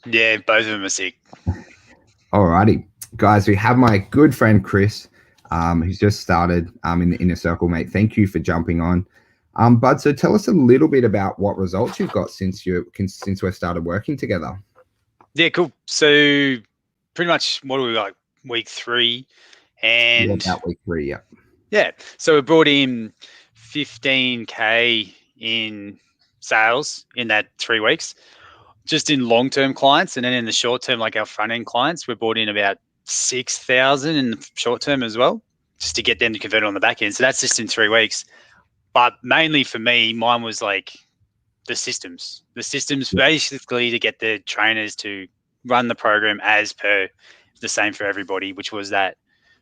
Yeah, both of them are sick. Alrighty, guys, we have my good friend Chris, who's just started in the inner circle, mate. Thank you for jumping on. Bud, so tell us a little bit about what results you've got since we've started working together. Yeah, cool. So pretty much what are we like week 3, Yeah, and about week 3, yeah. yeah, so we brought in 15K in sales in that 3 weeks, just in long-term clients, and then in the short term, like our front-end clients, we brought in about 6,000 in the short term as well, just to get them to convert on the back end. So that's just in 3 weeks. But mainly for me, mine was like the systems. The systems basically to get the trainers to run the program as per the same for everybody, which was that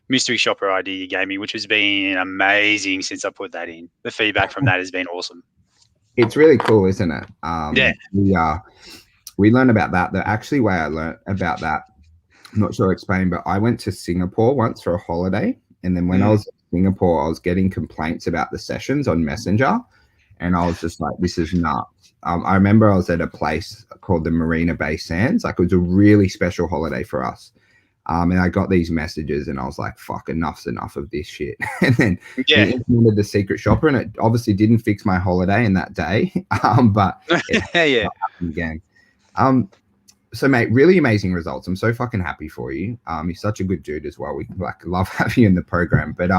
mystery shopper idea you gave me, which has been amazing since I put that in. The feedback from that has been awesome. It's really cool, isn't it? Yeah. We learned about that. The actually way I learned about that, I'm not sure to explain, but I went to Singapore once for a holiday, and then when I was in Singapore, I was getting complaints about the sessions on Messenger, and I was just like, "This is nuts." I remember I was at a place called the Marina Bay Sands. Like, it was a really special holiday for us. And I got these messages, and I was like, "Fuck, enough's enough of this shit." And then Yeah. we implemented the secret shopper, and it obviously didn't fix my holiday in that day, but it Yeah. happened again. So mate, really amazing results. I'm so fucking happy for you. You're such a good dude as well. We like love having you in the program. But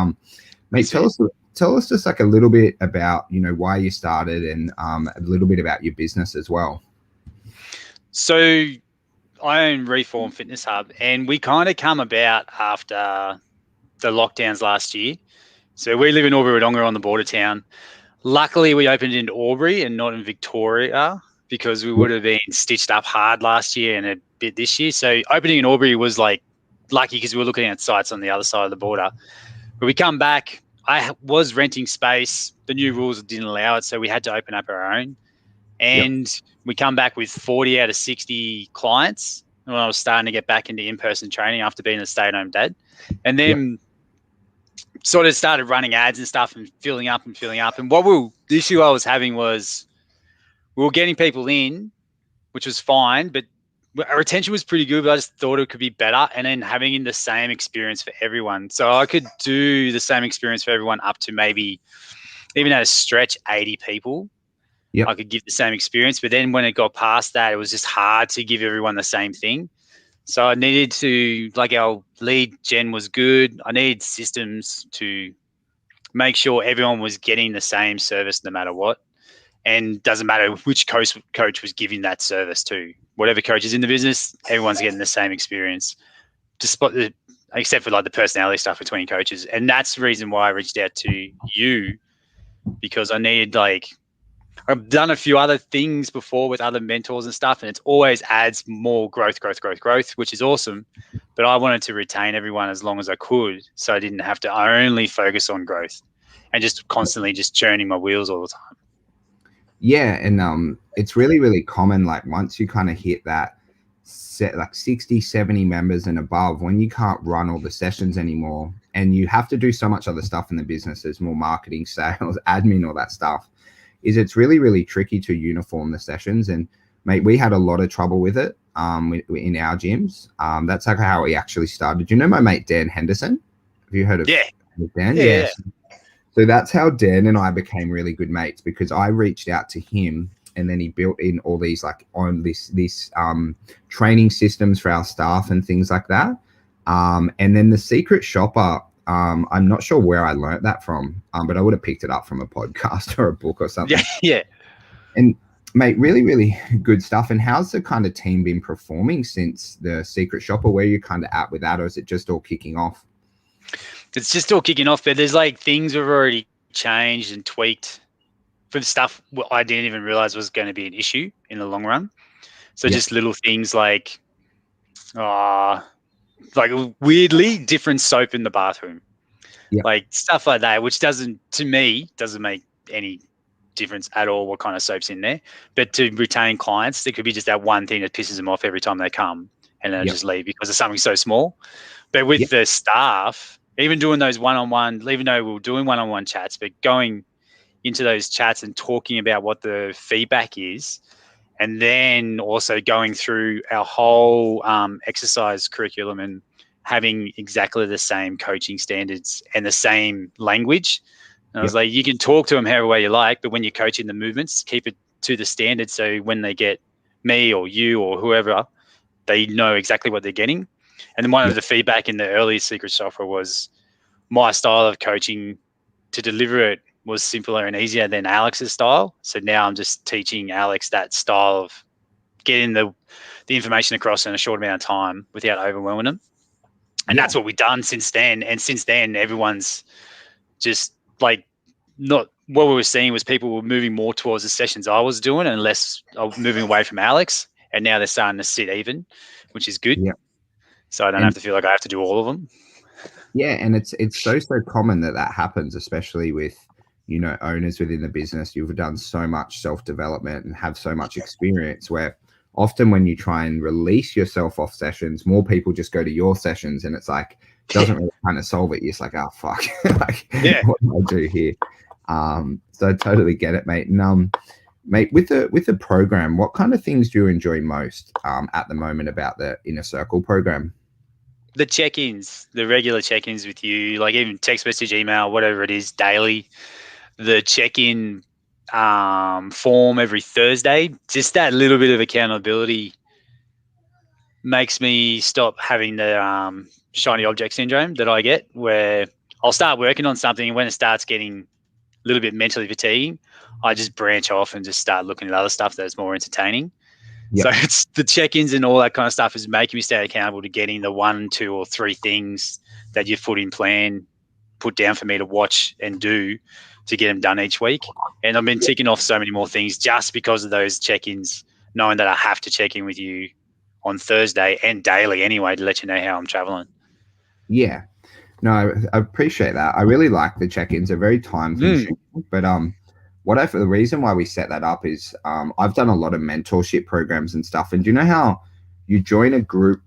mate, tell us just like a little bit about, you know, why you started, and a little bit about your business as well. So I own Reform Fitness Hub, and we kind of come about after the lockdowns last year. So we live in Albury-Wodonga on the border town. Luckily, we opened in Albury and not in Victoria, because we would have been stitched up hard last year and a bit this year. So opening in Albury was like lucky, because we were looking at sites on the other side of the border. But we come back, I was renting space. The new rules didn't allow it, so we had to open up our own. And we come back with 40 out of 60 clients when I was starting to get back into in-person training after being a stay-at-home dad. And then sort of started running ads and stuff and filling up. And the issue I was having was we were getting people in, which was fine, but our retention was pretty good, but I just thought it could be better. And then having the same experience for everyone. So I could do the same experience for everyone up to maybe even at a stretch 80 people. I could give the same experience. But then when it got past that, it was just hard to give everyone the same thing. So I needed to, like, our lead gen was good. I needed systems to make sure everyone was getting the same service no matter what. And doesn't matter which coach was giving that service to. Whatever coach is in the business, everyone's getting the same experience, except for like the personality stuff between coaches. And that's the reason why I reached out to you, because I needed, like, I've done a few other things before with other mentors and stuff, and it always adds more growth, which is awesome. But I wanted to retain everyone as long as I could, so I didn't have to only focus on growth and just constantly just churning my wheels all the time. Yeah, and it's really, really common, like once you kind of hit that set, like 60, 70 members and above, when you can't run all the sessions anymore, and you have to do so much other stuff in the business, there's more marketing, sales, admin, all that stuff, it's really, really tricky to uniform the sessions. And mate, we had a lot of trouble with it in our gyms. That's like how we actually started. Do you know my mate Dan Henderson? Have you heard of Dan? Yeah. So that's how Dan and I became really good mates, because I reached out to him, and then he built in all these like on this training systems for our staff and things like that. And then the secret shopper, I'm not sure where I learned that from, but I would have picked it up from a podcast or a book or something. Yeah. And mate, really, really good stuff. And how's the kind of team been performing since the secret shopper? Where you kind of at with that, or is it just all kicking off? It's just all kicking off, but there's like things we've already changed and tweaked for the stuff I didn't even realize was going to be an issue in the long run. So just little things like weirdly different soap in the bathroom, like stuff like that, which doesn't make any difference at all what kind of soap's in there. But to retain clients, there could be just that one thing that pisses them off every time they come, and then just leave because of something so small. But with the staff, even doing those one-on-one, even though we were doing one-on-one chats, but going into those chats and talking about what the feedback is, and then also going through our whole exercise curriculum and having exactly the same coaching standards and the same language. And I was like, you can talk to them however way you like, but when you're coaching the movements, keep it to the standard. So when they get me or you or whoever, they know exactly what they're getting. And then one of the feedback in the early Secret Software was my style of coaching to deliver it was simpler and easier than Alex's style. So now I'm just teaching Alex that style of getting the information across in a short amount of time without overwhelming them. And that's what we've done since then. And since then, everyone's just like, not what we were seeing was people were moving more towards the sessions I was doing and less moving away from Alex. And now they're starting to sit even, which is good. Yeah. So I don't have to feel like I have to do all of them. Yeah, and it's so common that happens, especially with, you know, owners within the business. You've done so much self-development and have so much experience where often when you try and release yourself off sessions, more people just go to your sessions, and it's like doesn't really kind of solve it. You're just like, oh fuck, like what do I do here? So I totally get it, mate. And mate, with the program, what kind of things do you enjoy most at the moment about the Inner Circle program? The check-ins, the regular check-ins with you, like even text message, email, whatever it is, daily. The check-in form every Thursday, just that little bit of accountability makes me stop having the shiny object syndrome that I get, where I'll start working on something, and when it starts getting a little bit mentally fatiguing, I just branch off and just start looking at other stuff that's more entertaining. Yep. So it's the check-ins and all that kind of stuff is making me stay accountable to getting the 1, 2, or 3 things that you've put in plan, put down for me to watch and do to get them done each week. And I've been ticking off so many more things just because of those check-ins, knowing that I have to check in with you on Thursday and daily anyway to let you know how I'm traveling. Yeah. No, I appreciate that. I really like the check-ins. They're very time consuming, but the reason why we set that up is I've done a lot of mentorship programs and stuff. And do you know how you join a group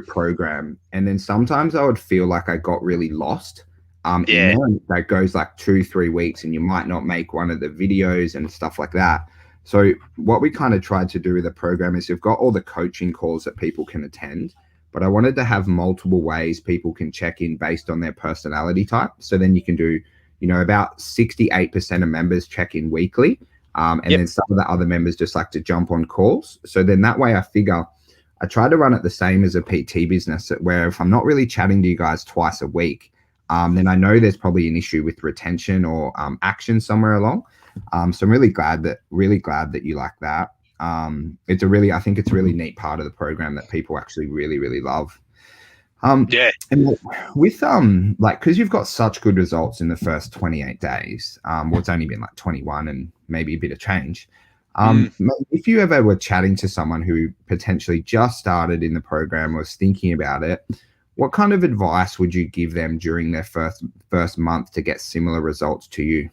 program, and then sometimes I would feel like I got really lost in there, and that goes like 2-3 weeks, and you might not make one of the videos and stuff like that. So what we kind of tried to do with the program is we've got all the coaching calls that people can attend, but I wanted to have multiple ways people can check in based on their personality type. So then you can do, you know, about 68% of members check in weekly. And then some of the other members just like to jump on calls. So then that way I figure I try to run it the same as a PT business, where if I'm not really chatting to you guys twice a week, then I know there's probably an issue with retention or action somewhere along. So I'm really glad that you like that. I think it's a really neat part of the program that people actually really, really love. And with like, because you've got such good results in the first 28 days, well, it's only been like 21 and maybe a bit of change. If you ever were chatting to someone who potentially just started in the program, was thinking about it, what kind of advice would you give them during their first month to get similar results to you?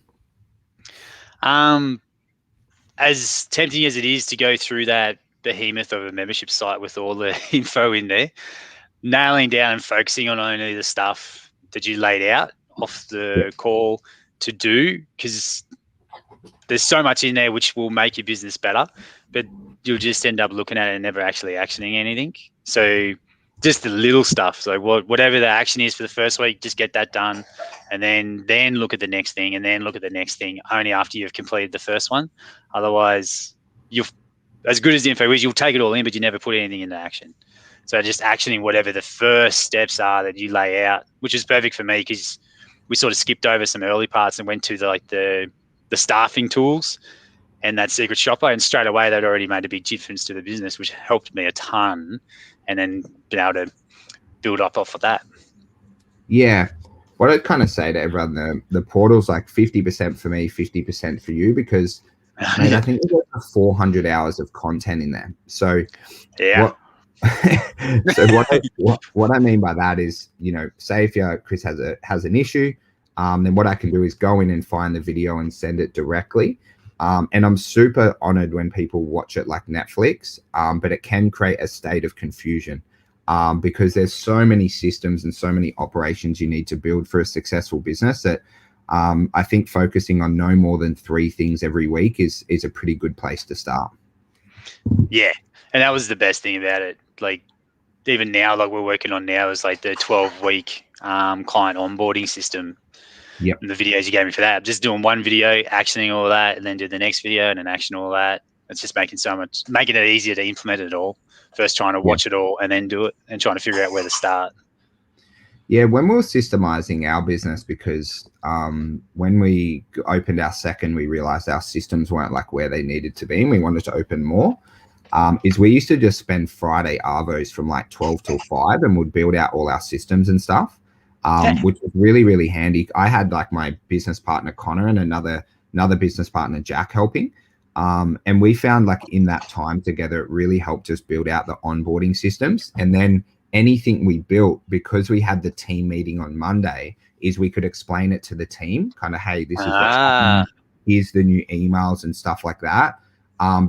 As tempting as it is to go through that behemoth of a membership site with all the info in there, nailing down and focusing on only the stuff that you laid out off the call to do, because there's so much in there which will make your business better, but you'll just end up looking at it and never actually actioning anything. So just the little stuff. So whatever the action is for the first week, just get that done, and then look at the next thing, and then look at the next thing only after you've completed the first one. Otherwise, as good as the info is, you'll take it all in, but you never put anything into action. So just actioning whatever the first steps are that you lay out, which is perfect for me because we sort of skipped over some early parts and went to the staffing tools and that secret shopper, and straight away they'd already made a big difference to the business, which helped me a ton, and then been able to build up off of that. Yeah. What I'd kind of say to everyone, the portal's like 50% for me, 50% for you, because mate, I think there's like 400 hours of content in there. So what I mean by that is, you know, say if Chris has an issue, then what I can do is go in and find the video and send it directly. And I'm super honored when people watch it like Netflix, but it can create a state of confusion because there's so many systems and so many operations you need to build for a successful business that I think focusing on no more than 3 things every week is a pretty good place to start. Yeah, and that was the best thing about it. Like even now, like we're working on now is like the 12-week client onboarding system. Yep. And the videos you gave me for that, I'm just doing one video, actioning all that, and then do the next video and then action all that. It's just making it easier to implement it all. First trying to Yeah. watch it all and then do it and trying to figure out where to start. Yeah, when we were systemizing our business, because when we opened our second, we realized our systems weren't like where they needed to be, and we wanted to open more. Is we used to just spend Friday arvos from like 12 till 5, and would build out all our systems and stuff, which was really, really handy. I had like my business partner Connor and another business partner Jack helping. And we found like in that time together, it really helped us build out the onboarding systems. And then anything we built, because we had the team meeting on Monday, is we could explain it to the team, kind of, hey, this is what's happening. Here's the new emails and stuff like that.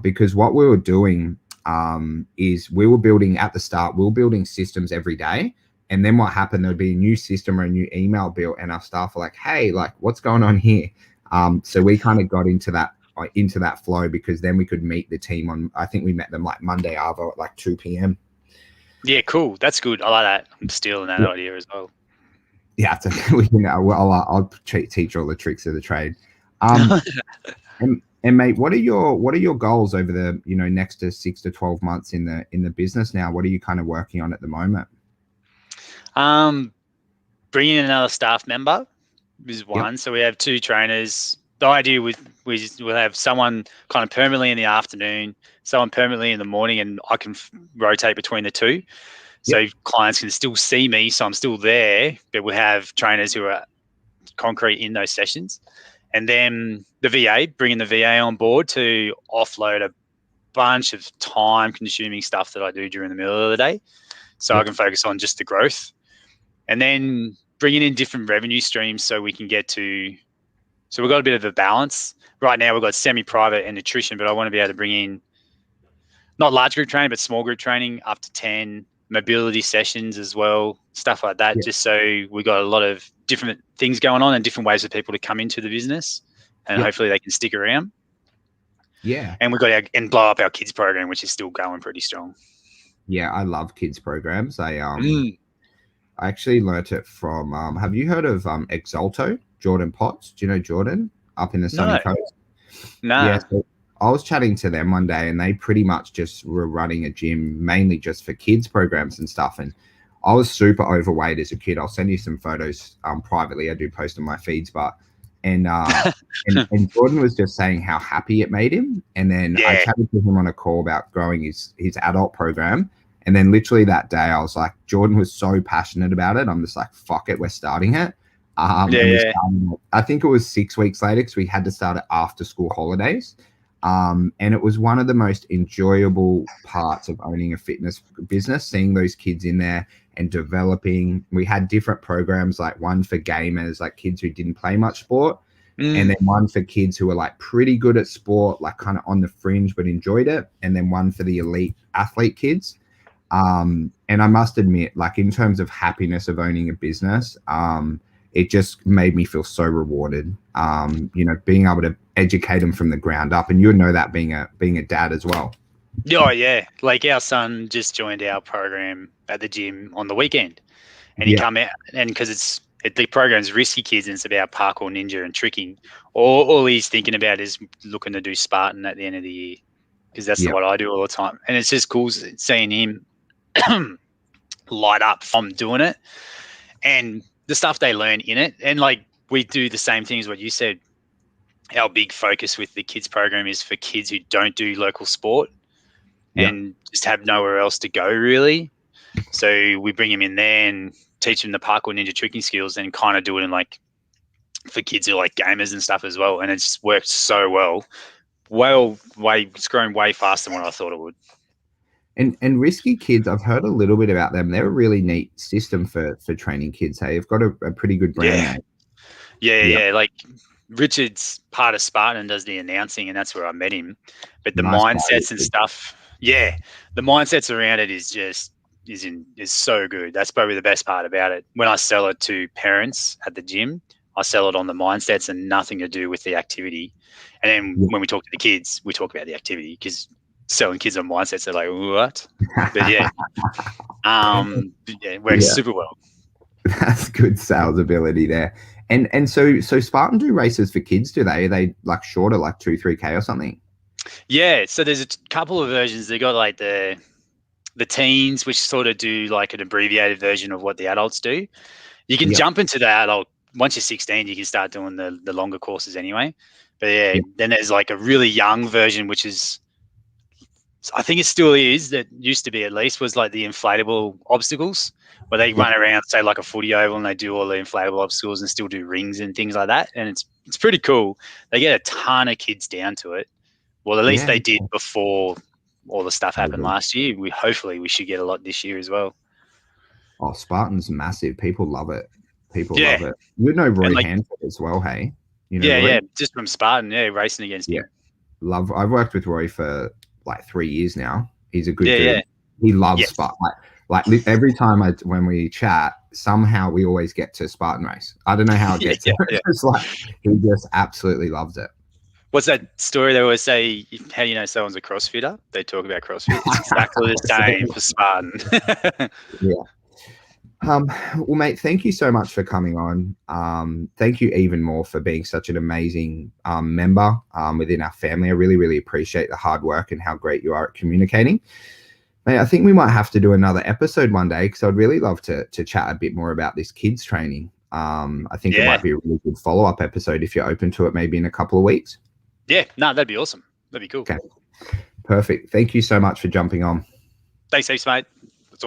Because what we were doing is we were building at the start, we were building systems every day. And then what happened, there'd be a new system or a new email built, and our staff were like, hey, like what's going on here? So we kind of got into that flow, because then we could meet the team on, I think we met them like Monday Arvo at like 2 p.m. Yeah, cool. That's good. I like that. I'm stealing that idea as well. Yeah, I'll teach all the tricks of the trade. And mate, what are your goals over the next to 6 to 12 months in the business now? What are you kind of working on at the moment? Bringing in another staff member is one. Yep. So we have 2 trainers. The idea we'll have someone kind of permanently in the afternoon, someone permanently in the morning, and I can rotate between the 2. So clients can still see me, so I'm still there, but we have trainers who are concrete in those sessions. And then the VA, bringing the VA on board to offload a bunch of time-consuming stuff that I do during the middle of the day, so I can focus on just the growth. And then bringing in different revenue streams so we can get to. So we've got a bit of a balance. Right now we've got semi-private and nutrition, but I want to be able to bring in not large group training, but small group training up to 10, mobility sessions as well, stuff like that, just so we got a lot of different things going on and different ways for people to come into the business, and hopefully they can stick around. Yeah. And we've got and blow up our kids program, which is still going pretty strong. Yeah, I love kids programs. I actually learnt it from have you heard of Exalto, Jordan Potts? Do you know Jordan up in the sunny coast? No. Yeah, so I was chatting to them one day, and they pretty much just were running a gym mainly just for kids programs and stuff. And I was super overweight as a kid. I'll send you some photos privately. I do post on my feeds, and Jordan was just saying how happy it made him. And then I chatted to him on a call about growing his adult program. And then literally that day, I was like, Jordan was so passionate about it. I'm just like, fuck it, we're starting it. And we started, I think it was 6 weeks later, because we had to start it after school holidays. And it was one of the most enjoyable parts of owning a fitness business, seeing those kids in there and developing. We had different programs, like one for gamers, like kids who didn't play much sport, and then one for kids who were like pretty good at sport, like kind of on the fringe but enjoyed it, and then one for the elite athlete kids. And I must admit, like in terms of happiness of owning a business, it just made me feel so rewarded. Being able to educate them from the ground up, and you would know that being a dad as well. Oh yeah, like our son just joined our program at the gym on the weekend, and he come out, and because the program's risky kids and it's about parkour, ninja, and tricking. All he's thinking about is looking to do Spartan at the end of the year, because that's what I do all the time, and it's just cool seeing him light up from doing it, and the stuff they learn in it. And like we do the same thing as what you said. Our big focus with the kids program is for kids who don't do local sport and just have nowhere else to go really. So we bring them in there and teach them the parkour, ninja, tricking skills, and kind of do it in like for kids who are like gamers and stuff as well. And it's worked so well. It's grown way faster than what I thought it would. And Risky Kids, I've heard a little bit about them. They're a really neat system for training kids. Hey, you've got a pretty good brand name. Yeah. Like Richard's part of Spartan and does the announcing, and that's where I met him. But the mindsets and stuff, the mindsets around it is just is so good. That's probably the best part about it. When I sell it to parents at the gym, I sell it on the mindsets and nothing to do with the activity. And then when we talk to the kids, we talk about the activity, because selling kids on mindsets. They're like, what? But yeah, it works Yeah. super well. That's good sales ability there. And so Spartan do races for kids, do they? Are they like shorter, like 2-3K or something? Yeah, so there's a couple of versions. They got like the teens, which sort of do like an abbreviated version of what the adults do. You can Yep. jump into the adult once you're 16. You can start doing the longer courses anyway. But yeah, Yep. then there's like a really young version, which is, I think it still is, that used to be at least, was like the inflatable obstacles, where they run around, say like a footy oval, and they do all the inflatable obstacles and still do rings and things like that. And it's pretty cool. They get a ton of kids down to it. Well, at least Yeah. they did before all the stuff happened Totally. last year. Hopefully we should get a lot this year as well. Oh, Spartan's massive. People love it. People Yeah, love it. You know Roy and like Hanford as well, hey? You know yeah, Roy? yeah, just from Spartan, yeah, racing against Yeah. him. Love. I've worked with Roy for like 3 years now. He's a good Yeah, dude. yeah, He loves yes, Spartan. Like every time when we chat, somehow we always get to Spartan race. I don't know how it yeah, gets. yeah, There. yeah. It's just like he just absolutely loves it. What's that story they always say? How do you know someone's a CrossFitter? They talk about CrossFit. It's exactly the same for Spartan. Yeah. Well, mate, thank you so much for coming on. Thank you even more for being such an amazing member within our family. I really, really appreciate the hard work and how great you are at communicating. Mate, I think we might have to do another episode one day, because I'd really love to chat a bit more about this kids training. I think it Yeah, might be a really good follow-up episode if you're open to it, maybe in a couple of weeks. yeah, no, that'd be awesome. That'd be cool. Okay, perfect. Thank you so much for jumping on. Thanks heaps, mate.